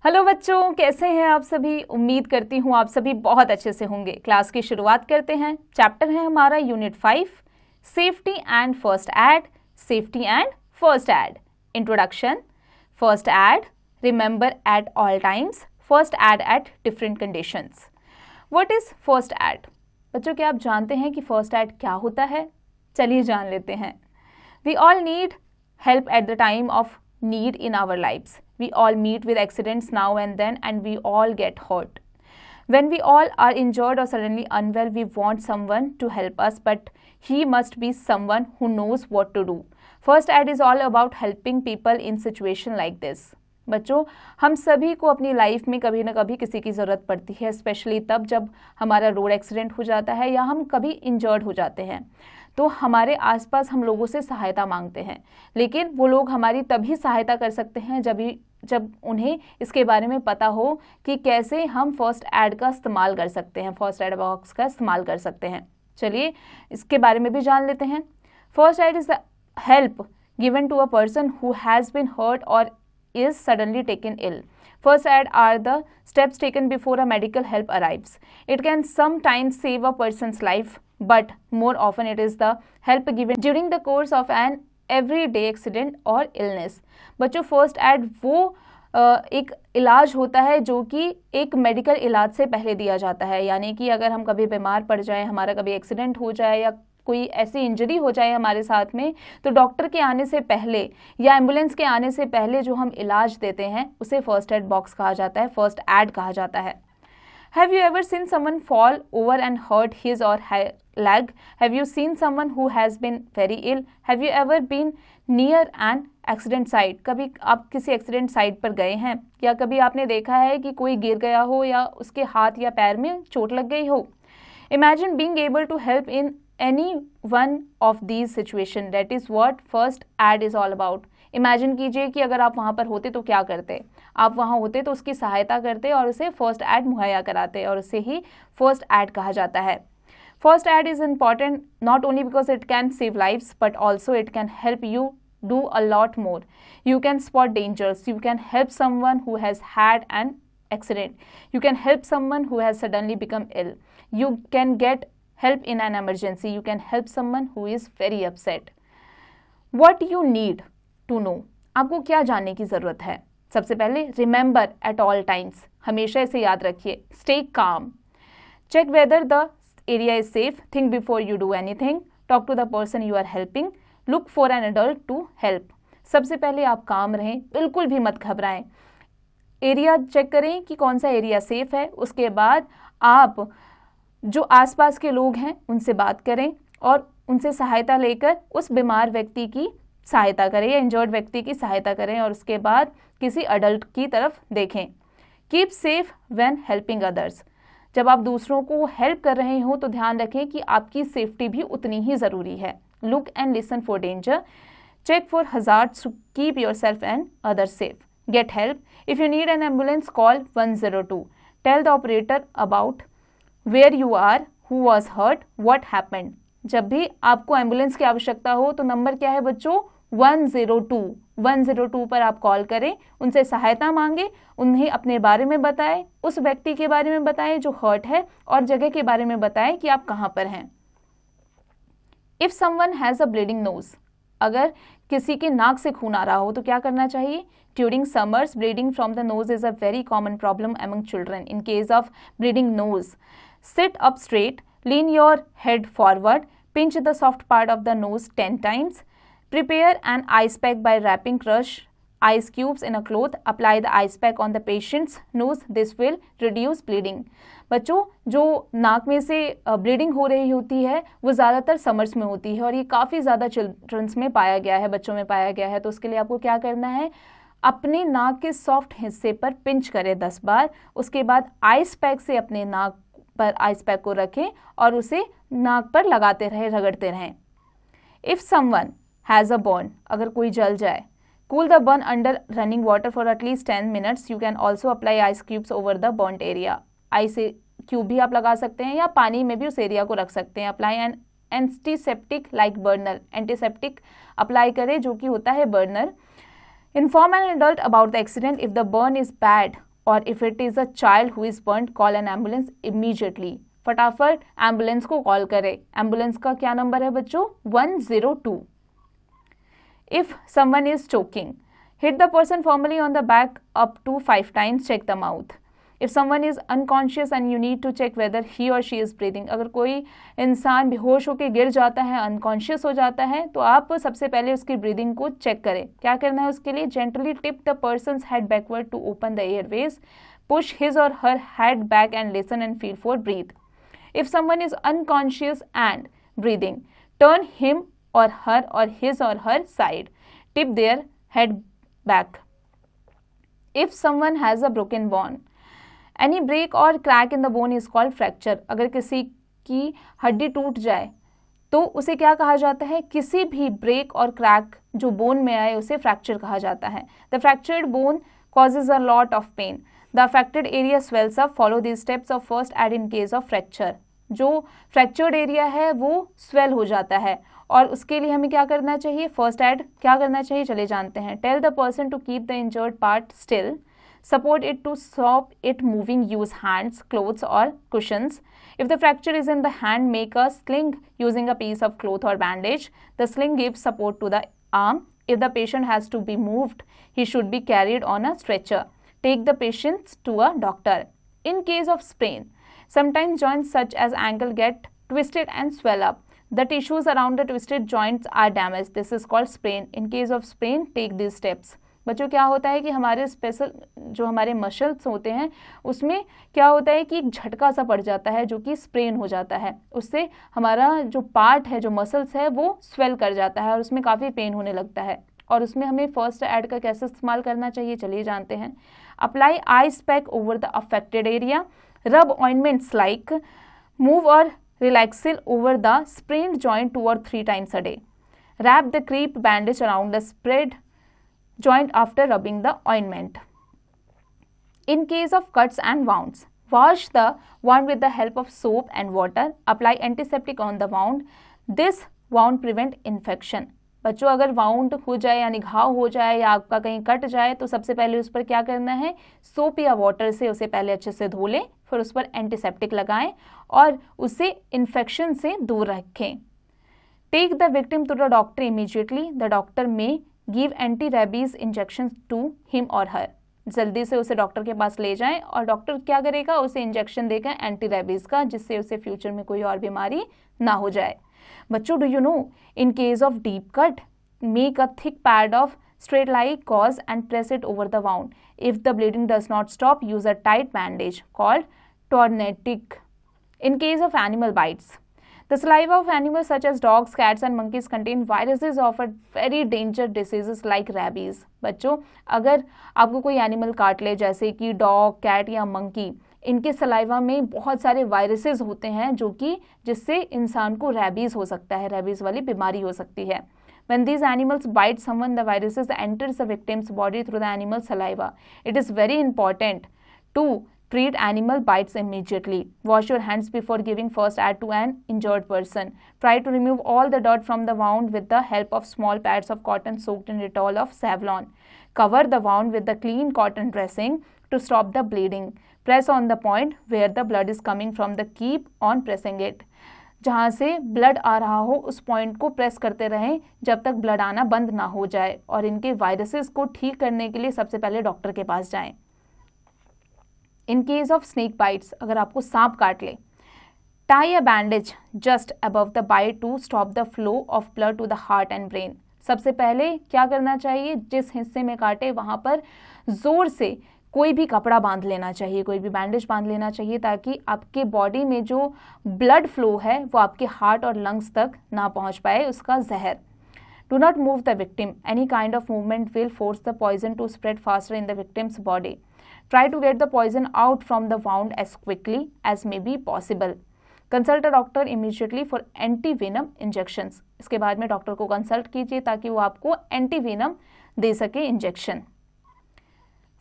Hello बच्चों, कैसे हैं आप सभी। उम्मीद करती हूँ आप सभी बहुत अच्छे से होंगे। क्लास की शुरुआत करते हैं। चैप्टर है हमारा unit 5, safety and first aid. Safety and first aid. Introduction. First aid, remember at all times. First aid at different conditions. What is first aid? बच्चों, क्या आप जानते हैं कि फर्स्ट एड क्या होता है? चलिए जान लेते हैं। We all need help at the time of need in our lives. We all meet with accidents now and then, and we all get hurt. When we all are injured or suddenly unwell, we want someone to help us, but he must be someone who knows what to do. First aid is all about helping people in situation like this. बच्चों, हम सभी को अपनी life में कभी ना कभी किसी की ज़रूरत पड़ती है, स्पेशली तब जब हमारा रोड एक्सीडेंट हो जाता है या हम कभी इंजर्ड हो जाते हैं। तो हमारे आसपास हम लोगों से सहायता मांगते हैं, लेकिन वो लोग हमारी तभी सहायता कर सकते हैं जब उन्हें इसके बारे में पता हो कि कैसे हम फर्स्ट एड का इस्तेमाल कर सकते हैं, फर्स्ट एड बॉक्स का इस्तेमाल कर सकते हैं। चलिए इसके बारे में भी जान लेते हैं। First aid is the help given to a person who has been hurt और is suddenly taken ill. First aid are the steps taken before a medical help arrives. It can sometimes save a person's life, but more often it is the help given during the course of an everyday accident or illness. बच्चों, first aid वो एक इलाज होता है जो कि एक medical इलाज से पहले दिया जाता है। यानी कि अगर हम कभी बीमार पड़ जाएं, हमारा कभी एक्सीडेंट हो जाए या कोई ऐसी इंजरी हो जाए हमारे साथ में, तो डॉक्टर के आने से पहले या एम्बुलेंस के आने से पहले जो हम इलाज देते हैं उसे फर्स्ट एड बॉक्स कहा जाता है, फर्स्ट एड कहा जाता है। Have you ever seen someone fall over and hurt his or her leg? Have you seen someone who has been very ill? Have you ever been near an accident site? कभी आप किसी accident site पर गए हैं या कभी आपने देखा है कि कोई गिर गया हो या उसके हाथ या पैर में चोट लग गई हो? Imagine being able to help in any one of these situation. That is what first aid is all about. Imagine कीजिए कि अगर आप वहाँ पर होते तो क्या करते। आप वहाँ होते तो उसकी सहायता करते और उसे फर्स्ट एड मुहैया कराते, और उसे ही फर्स्ट एड कहा जाता है। First aid is important not only because it can save lives, but also it can help you do a lot more. You can spot dangers. You can help someone who has had an accident. You can help someone who has suddenly become ill. You can get help in an emergency. You can help someone who is very upset. What you need to know. आपको क्या जानने की ज़रूरत है? सबसे पहले remember at all times. हमेशा इसे याद रखिए. Stay calm. Check whether the area is safe. Think before you do anything. Talk to the person you are helping. Look for an adult to help. सबसे पहले आप काम रहें, बिल्कुल भी मत घबराएं। एरिया चेक करें कि कौन सा एरिया सेफ है। उसके बाद आप जो आसपास के लोग हैं उनसे बात करें और उनसे सहायता लेकर उस बीमार व्यक्ति की सहायता करें या इंजर्ड व्यक्ति की सहायता करें, और उसके बाद किसी अडल्ट की तरफ देखें। Keep safe when helping others. जब आप दूसरों को हेल्प कर रहे हो तो ध्यान रखें कि आपकी सेफ्टी भी उतनी ही ज़रूरी है। Look and listen for danger. Check for hazards to keep yourself and others safe. Get help. If you need an ambulance, call 102। Tell the operator about where you are, who was hurt, what happened. जब भी आपको ambulance की आवश्यकता हो तो number क्या है बच्चों? 102। 102 पर आप कॉल करें, उनसे सहायता मांगे, उन्हें अपने बारे में बताएं, उस व्यक्ति के बारे में बताएं जो हर्ट है, और जगह के बारे में बताएं कि आप कहाँ पर हैं। If someone has a bleeding nose, अगर किसी के नाक से खून आ रहा हो तो क्या करना चाहिए? During summers, bleeding from the nose is a very common problem among children. In case of bleeding nose, sit up straight, lean your head forward, pinch the soft part of the nose 10 times. Prepare an ice pack by wrapping crushed ice cubes in a cloth. Apply the ice pack on the patient's nose. This will reduce bleeding. बच्चों, जो नाक में से bleeding हो रही होती है वो ज़्यादातर समर्स में होती है, और ये काफ़ी ज़्यादा चिल्ड्रंस में पाया गया है, बच्चों में पाया गया है। तो उसके लिए आपको क्या करना है? अपने नाक के सॉफ्ट हिस्से पर पिंच करें 10 बार। उसके बाद आइस पैक से अपने नाक पर आइस पैक को रखें और उसे नाक पर लगाते रहें, रगड़ते रहें। If someone has a burn, अगर कोई जल जाए, cool the burn under running water for at least 10 minutes. You can also apply ice cubes over the burned area. Ice cube भी आप लगा सकते हैं या पानी में भी उस एरिया को रख सकते हैं। Apply N antiseptic like burner. Antiseptic apply करें जो कि होता है burner. Inform an adult about the accident if the burn is bad और if it is a child who is burned call N ambulance immediately, फटाफट ambulance को call करें। Ambulance का क्या नंबर है बच्चों? 102। If someone is choking, hit the person firmly on the back up to 5 times, check the mouth. If someone is unconscious and you need to check whether he or she is breathing, अगर कोई इंसान बेहोश होकर गिर जाता है, unconscious हो जाता है, तो आप सबसे पहले उसकी ब्रीदिंग को चेक करें। क्या करना है उसके लिए? Gently tip the person's head backward to open the airways, push his or her head back and listen and feel for breathe. If someone is unconscious and breathing, turn him or her or his or her side, tip their head back. If someone has a broken bone, any break or crack in the bone is called fracture. अगर किसी की हड्डी टूट जाए तो उसे क्या कहा जाता है? किसी भी ब्रेक और क्रैक जो बोन में आए उसे फ्रैक्चर कहा जाता है। The fractured bone causes a lot of pain. The affected area swells up. Follow these steps of first aid in case of fracture. जो फ्रैक्चर्ड एरिया है वो स्वेल हो जाता है और उसके लिए हमें क्या करना चाहिए? फर्स्ट एड क्या करना चाहिए? चले जानते हैं। Tell the person to keep the injured part still, support it to stop it moving, use hands, clothes और cushions. If the fracture is in the hand, make a sling using a piece of cloth और bandage. The sling gives support to the arm. If the patient has to be moved, he should be carried on a stretcher. Take the patient to a doctor. In case of sprain, sometimes joints such as ankle get twisted and swell up. The tissues around the twisted joints are damaged. This is called sprain. In case of sprain, take these steps. बच्चों क्या होता है कि हमारे special जो हमारे muscles होते हैं उसमें क्या होता है कि एक झटका सा पड़ जाता है जो कि स्प्रेन हो जाता है। उससे हमारा जो पार्ट है, जो मसल्स है, वो स्वेल कर जाता है और उसमें काफ़ी पेन होने लगता है। और उसमें हमें फर्स्ट एड का कैसे इस्तेमाल करना चाहिए चलिए जानते हैं। Apply ice pack over the affected area, रब ऑइंटमेंट्स लाइक, मूव और relaxil over the sprained joint 2 or 3 times a day. Wrap the crepe bandage around the spread joint after rubbing the ointment. In case of cuts and wounds, wash the wound with the help of soap and water. Apply antiseptic on the wound. This wound prevent infection. बच्चों अगर wound हो जाए यानी घाव हो जाए या आपका कहीं कट जाए तो सबसे पहले उस पर क्या करना है? सोप या वाटर से उसे पहले अच्छे से धो लें, फिर उस पर एंटीसेप्टिक लगाएं और उसे इन्फेक्शन से दूर रखें। Take the victim to the doctor immediately. The doctor may give anti rabies injection to him और हर. जल्दी से उसे डॉक्टर के पास ले जाएं और डॉक्टर क्या करेगा? उसे इंजेक्शन देगा एंटी रेबीज का, जिससे उसे फ्यूचर में कोई और बीमारी ना हो जाए। बच्चों, do you know, in case of deep cut, make a thick pad of straight lie gauze and press it over the wound. If the bleeding does not stop, use a tight bandage called torniquet. In case of animal bites, the saliva of animals such as dogs, cats and monkeys contain viruses of a very dangerous diseases like rabies. बच्चों, अगर आपको कोई animal काट ले जैसे कि dog, cat या monkey, इनके सलाइवा में बहुत सारे वायरसेस होते हैं जो कि जिससे इंसान को रैबीज हो सकता है, रैबीज वाली बीमारी हो सकती है। When these animals bite someone, the viruses enters the victim's body through the animal saliva. It is very important to treat animal bites immediately. Wash your hands before giving first aid to an injured person. Try to remove all the dirt from the wound with the help of small pads of cotton soaked in Dettol of Savlon. Cover the wound with the clean cotton dressing to stop the bleeding. Press on the point where the blood is coming from. Keep on pressing it. जहाँ से blood आ रहा हो उस point को press करते रहें जब तक ब्लड आना बंद ना हो जाए। और इनके वायरसेस को ठीक करने के लिए सबसे पहले डॉक्टर के पास जाएं। In case of snake bites, अगर आपको सांप काट ले, tie a bandage just above the bite to stop the flow of blood to the heart and brain. सबसे पहले क्या करना चाहिए? जिस हिस्से में काटे वहाँ पर जोर से कोई भी कपड़ा बांध लेना चाहिए, कोई भी बैंडेज बांध लेना चाहिए ताकि आपके बॉडी में जो ब्लड फ्लो है वो आपके हार्ट और लंग्स तक ना पहुंच पाए उसका जहर। Do not move the victim. Any kind of movement will force the poison to spread faster in the victim's body. Try to get the poison out from the wound as quickly as may be possible. Consult a doctor immediately for anti venom injections. इसके बाद में doctor को consult कीजिए ताकि वो आपको anti venom दे सके injection.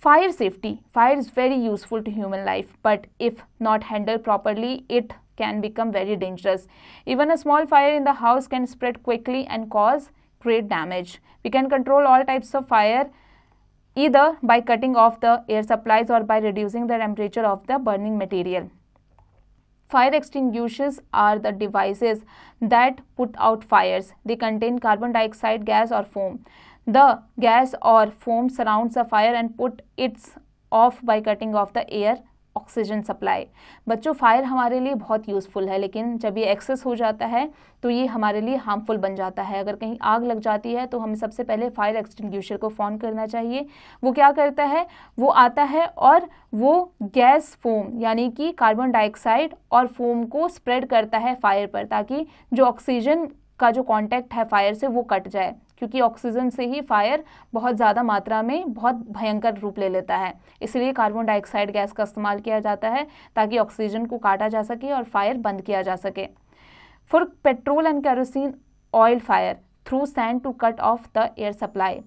Fire safety. Fire is very useful to human life, but if not handled properly, it can become very dangerous. Even a small fire in the house can spread quickly and cause great damage. We can control all types of fire either by cutting off the air supplies or by reducing the temperature of the burning material. Fire extinguishers are the devices that put out fires. They contain carbon dioxide gas or foam. The gas or foam surrounds the fire and put it off by cutting off the air oxygen supply. बच्चों, fire हमारे लिए बहुत useful है, लेकिन जब ये access हो जाता है तो ये हमारे लिए हार्मफुल बन जाता है। अगर कहीं आग लग जाती है तो हमें सबसे पहले फायर एक्सटिंग्विशर को फ़ोन करना चाहिए। वो क्या करता है, वो आता है और वो गैस फोम यानी कि कार्बन डाइऑक्साइड और फोम को स्प्रेड करता है फायर पर, ताकि जो ऑक्सीजन का जो कांटेक्ट है फायर से वो कट जाए, क्योंकि ऑक्सीजन से ही फायर बहुत ज़्यादा मात्रा में बहुत भयंकर रूप ले लेता है। इसलिए कार्बन डाइऑक्साइड गैस का इस्तेमाल किया जाता है ताकि ऑक्सीजन को काटा जा सके और फायर बंद किया जा सके। For petrol and kerosene oil fire through sand to cut off the air supply.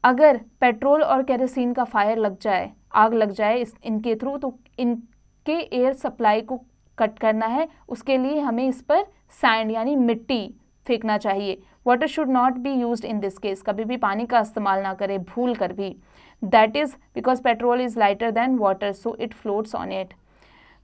अगर पेट्रोल और केरोसिन का फायर लग जाए, आग लग जाए इनके थ्रू, तो इनके एयर सप्लाई को कट करना है, उसके लिए हमें इस पर सैंड यानी मिट्टी फेंकना चाहिए। Water should not be used in this case. कभी भी पानी का इस्तेमाल ना करें, भूल कर भी। That is because petrol is lighter than water, so it floats on it.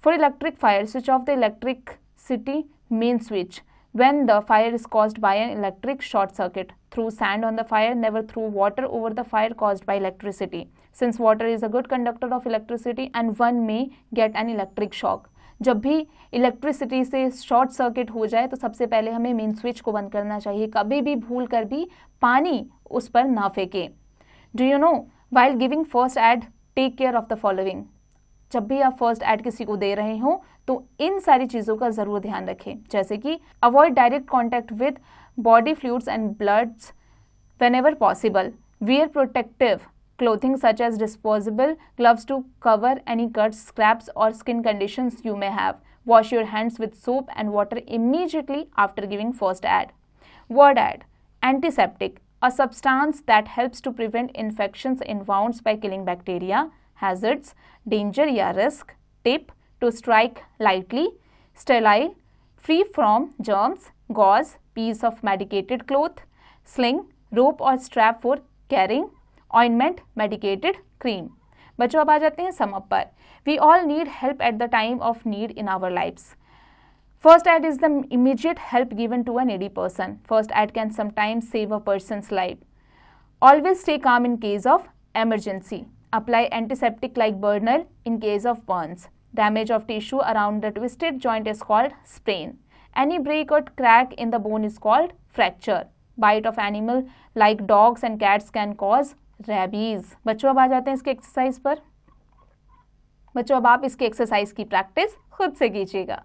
For electric fire, switch off the electricity main switch when the fire is caused by an electric short circuit. Throw sand on the fire, never throw water over the fire caused by electricity, since water is a good conductor of electricity and one may get an electric shock. जब भी electricity से short circuit हो जाए तो सबसे पहले हमें main switch को बंद करना चाहिए। कभी भी भूल कर भी पानी उस पर ना फेंके। Do you know, while giving first ed tech care of the following. जब भी आप फर्स्ट एड किसी को दे रहे हो तो इन सारी चीज़ों का ज़रूर ध्यान रखें, जैसे कि avoid direct contact with body fluids and bloods whenever possible. Wear protective clothing such as disposable gloves to cover any cuts, scrapes or skin conditions you may have. Wash your hands with soap and water immediately after giving first aid. Word aid: antiseptic, a substance that helps to prevent infections in wounds by killing bacteria. Hazards: danger या risk. Tip: to strike lightly. Sterile, free from germs. Gauze, piece of medicated cloth. Sling, rope or strap for carrying. Ointment, medicated cream. बच्चों, अब आ जाते हैं sum up पर। We all need help at the time of need in our lives. First aid is the immediate help given to a needy person. First aid can sometimes save a person's life. Always stay calm in case of emergency. Apply antiseptic like burner in case of burns. Damage of tissue around the twisted joint is called sprain. Any break or crack in the bone is called fracture. Bite of animal like dogs and cats can cause rabies. बच्चों, अब आ जाते हैं इसके exercise पर। बच्चों, अब आप इसके एक्सरसाइज की प्रैक्टिस खुद से कीजिएगा।